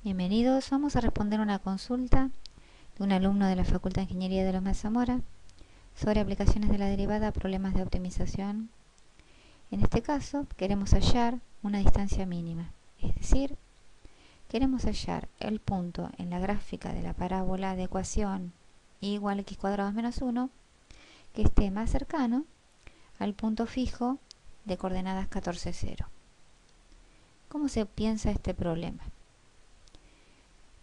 Bienvenidos, vamos a responder una consulta de un alumno de la Facultad de Ingeniería de Loma de Zamora sobre aplicaciones de la derivada a problemas de optimización. En este caso, queremos hallar una distancia mínima, es decir, queremos hallar el punto en la gráfica de la parábola de ecuación y igual a x cuadrado menos 1 que esté más cercano al punto fijo de coordenadas 14, 0. ¿Cómo se piensa este problema?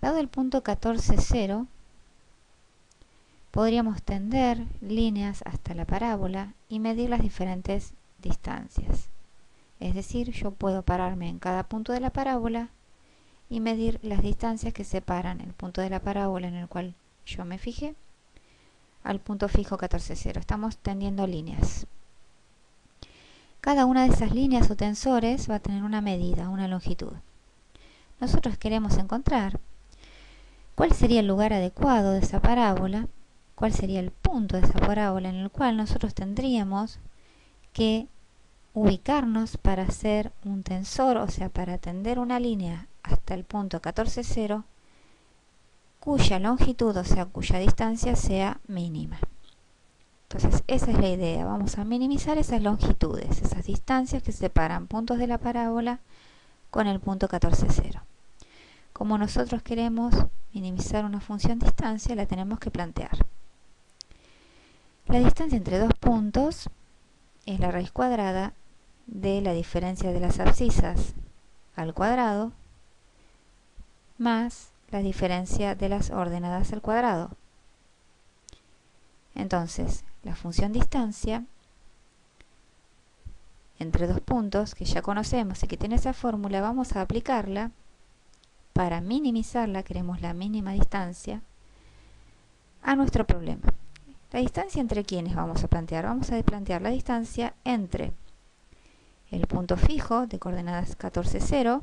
Dado el punto 14, 0, podríamos tender líneas hasta la parábola y medir las diferentes distancias. Es decir, yo puedo pararme en cada punto de la parábola y medir las distancias que separan el punto de la parábola en el cual yo me fijé al punto fijo 14, 0. Estamos tendiendo líneas. Cada una de esas líneas o tensores va a tener una medida, una longitud. Nosotros queremos encontrar cuál sería el lugar adecuado de esa parábola, cuál sería el punto de esa parábola en el cual nosotros tendríamos que ubicarnos para hacer un tensor, o sea, para tender una línea hasta el punto 14, 0, cuya longitud, o sea, cuya distancia sea mínima. Entonces, esa es la idea. Vamos a minimizar esas longitudes, esas distancias que separan puntos de la parábola con el punto 14, 0. Como nosotros queremos minimizar una función distancia, la tenemos que plantear. La distancia entre dos puntos es la raíz cuadrada de la diferencia de las abscisas al cuadrado más la diferencia de las ordenadas al cuadrado. Entonces, la función distancia entre dos puntos, que ya conocemos y que tiene esa fórmula, vamos a aplicarla para minimizarla, queremos la mínima distancia, a nuestro problema. ¿La distancia entre quiénes vamos a plantear? Vamos a plantear la distancia entre el punto fijo de coordenadas 14, 0,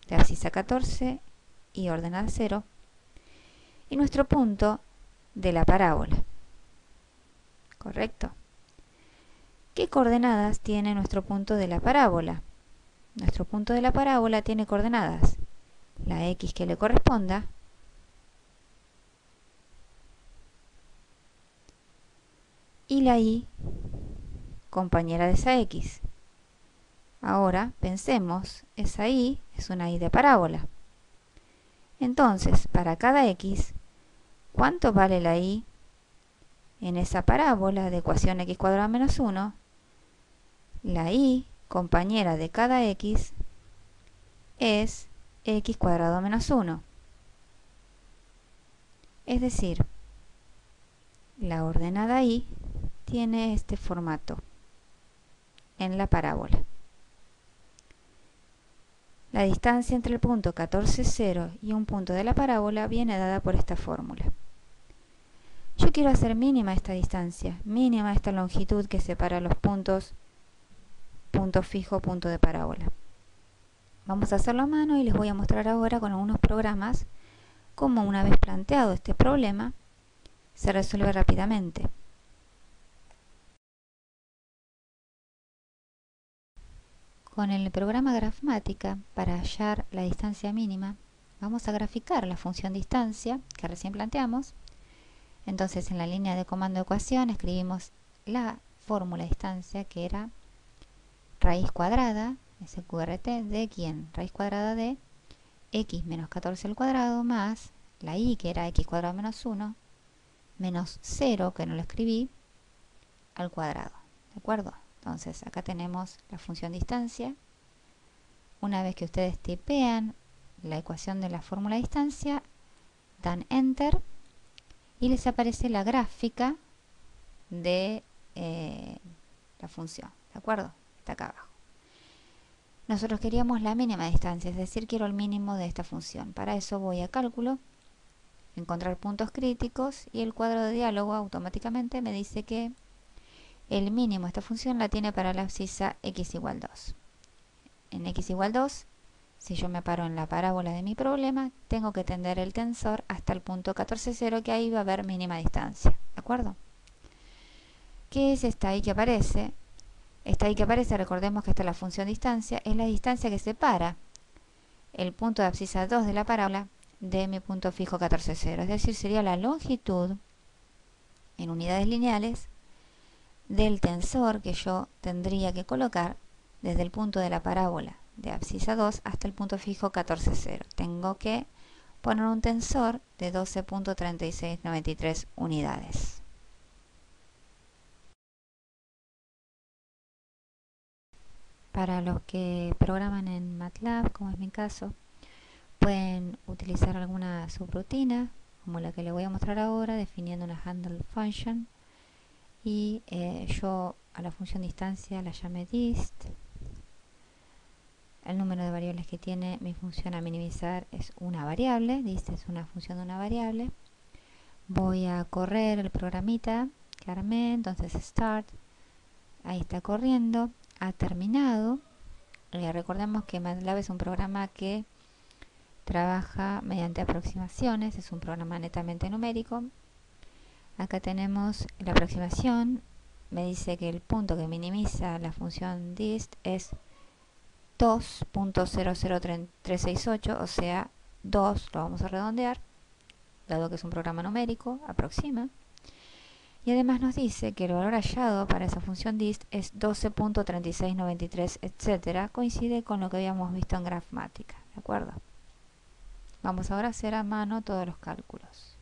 de abscisa 14 y ordenada 0, y nuestro punto de la parábola. ¿Correcto? ¿Qué coordenadas tiene nuestro punto de la parábola? Nuestro punto de la parábola tiene coordenadas la x que le corresponda y la y compañera de esa x. Ahora pensemos, esa y es una y de parábola. Entonces, para cada x, ¿cuánto vale la y en esa parábola de ecuación x cuadrado menos 1? La y compañera de cada x es x cuadrado menos 1. Es decir, la ordenada y tiene este formato en la parábola. La distancia entre el punto 14, 0 y un punto de la parábola viene dada por esta fórmula. Yo quiero hacer mínima esta distancia, mínima esta longitud que separa los puntos punto fijo, punto de parábola. Vamos a hacerlo a mano y les voy a mostrar ahora con algunos programas cómo, una vez planteado este problema, se resuelve rápidamente. Con el programa Grafmática, para hallar la distancia mínima, vamos a graficar la función distancia que recién planteamos. Entonces, en la línea de comando de ecuación escribimos la fórmula de distancia, que era raíz cuadrada, SQRT, de ¿quién? Raíz cuadrada de x menos 14 al cuadrado más la y, que era x cuadrado menos 1, menos 0, que no lo escribí, al cuadrado. ¿De acuerdo? Entonces, acá tenemos la función distancia. Una vez que ustedes tipean la ecuación de la fórmula de distancia, dan Enter y les aparece la gráfica de la función. ¿De acuerdo? Está acá abajo. Nosotros queríamos la mínima distancia, es decir, quiero el mínimo de esta función. Para eso voy a cálculo, encontrar puntos críticos, y el cuadro de diálogo automáticamente me dice que el mínimo de esta función la tiene para la abscisa x igual 2. En x igual 2, si yo me paro en la parábola de mi problema, tengo que tender el tensor hasta el punto 14, 0, que ahí va a haber mínima distancia. ¿De acuerdo? ¿Qué es esta y que aparece? Esta y que aparece, recordemos que esta es la función distancia, es la distancia que separa el punto de abscisa 2 de la parábola de mi punto fijo 14,0. Es decir, sería la longitud en unidades lineales del tensor que yo tendría que colocar desde el punto de la parábola de abscisa 2 hasta el punto fijo 14,0. Tengo que poner un tensor de 12.3693 unidades. Para los que programan en MATLAB, como es mi caso, pueden utilizar alguna subrutina, como la que les voy a mostrar ahora, definiendo una handle function. Y yo a la función distancia la llamé dist. El número de variables que tiene mi función a minimizar es una variable. Dist es una función de una variable. Voy a correr el programita que armé, entonces start. Ahí está corriendo. Ha terminado. Recordemos que MATLAB es un programa que trabaja mediante aproximaciones, es un programa netamente numérico. Acá tenemos la aproximación, me dice que el punto que minimiza la función dist es 2.00368, o sea 2, lo vamos a redondear, dado que es un programa numérico, aproxima. Y además nos dice que el valor hallado para esa función dist es 12.3693, etc. Coincide con lo que habíamos visto en Grafmática, ¿de acuerdo? Vamos ahora a hacer a mano todos los cálculos.